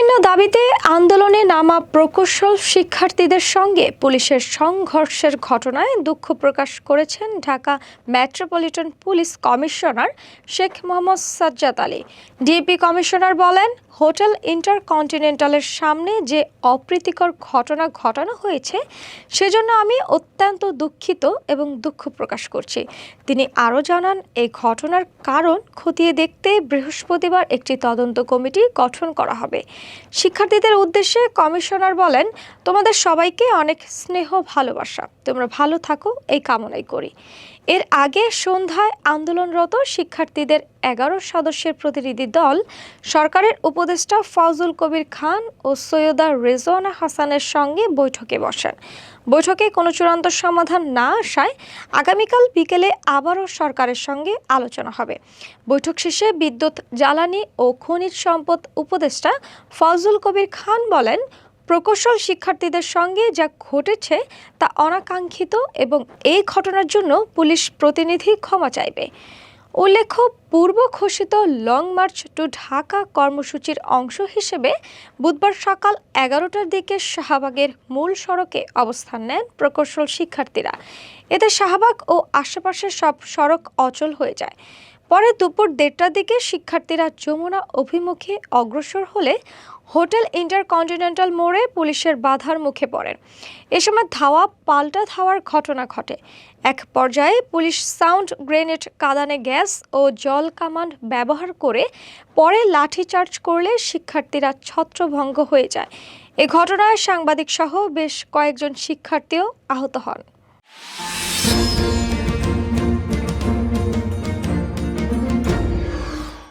বিভিন্ন দাবিতে আন্দোলনে নামা প্রকৌশল শিক্ষার্থীদের সঙ্গে পুলিশের সংঘর্ষের ঘটনায় দুঃখ প্রকাশ করেছেন Dhaka metropolitan police commissioner Sheikh Mohammad Sajjad Ali. DAP commissioner বলেন, হোটেল ইন্টারকন্টিনেন্টালের সামনে যে অপ্রীতিকর ঘটনা ঘটানো হয়েছে সেজন্য আমি অত্যন্ত দুঃখিত এবং দুঃখ প্রকাশ করছি। তিনি আরও জানান, এই ঘটনার কারণ খতিয়ে দেখতে বৃহস্পতিবার একটি তদন্ত কমিটি গঠন করা হবে। শিক্ষার্থীদের উদ্দেশ্যে কমিশনার বলেন, তোমাদের সবাইকে অনেক স্নেহ ভালোবাসা, তোমরা ভালো থাকো এই কামনাই করি। এর আগে সন্ধ্যায় আন্দোলনরত শিক্ষার্থীদের 11 সদস্যের প্রতিনিধি দল সরকারের উপদেষ্টা ফজল কবির খান ও সৈয়দা রেজওয়ানা হাসানের সঙ্গে বৈঠকে বসেন। বৈঠকে কোনো চূড়ান্ত সমাধান না আসায় আগামীকাল বিকেলে আবারও সরকারের সঙ্গে আলোচনা হবে। বৈঠক শেষে বিদ্যুৎ, জ্বালানি ও খনিজ সম্পদ উপদেষ্টা ফজল কবির খান বলেন, প্রকৌশল শিক্ষার্থীদের সঙ্গে যা ঘটেছে তা অনাকাঙ্ক্ষিত এবং এই ঘটনার জন্য পুলিশ প্রতিনিধি ক্ষমা চাইবে। উল্লেখ্য, পূর্ব ঘোষিত লং মার্চ টু ঢাকা কর্মসূচির অংশ হিসেবে বুধবার সকাল 11টার দিকে শাহবাগের মূল সড়কে অবস্থান নেন প্রকৌশল শিক্ষার্থীরা। এতে শাহবাগ ও আশেপাশের সব সড়ক অচল হয়ে যায়। পরে দুপুর 1:30টার দিকে শিক্ষার্থীরা যমুনা অভিমুখে অগ্রসর হলে হোটেল ইন্টারকন্টিনেন্টাল মোড়ে পুলিশের বাধার মুখে পড়েন। এ সময় ধাওয়া পাল্টা ধাওয়ার ঘটনা ঘটে। এক পর্যায়ে পুলিশ সাউন্ড গ্রেনেড, কাঁদানে গ্যাস ও জল কামান ব্যবহার করে পরে লাঠিচার্জ করলে শিক্ষার্থীরা ছত্রভঙ্গ হয়ে যায়। এ ঘটনায় সাংবাদিক সহ বেশ কয়েকজন শিক্ষার্থীও আহত হন।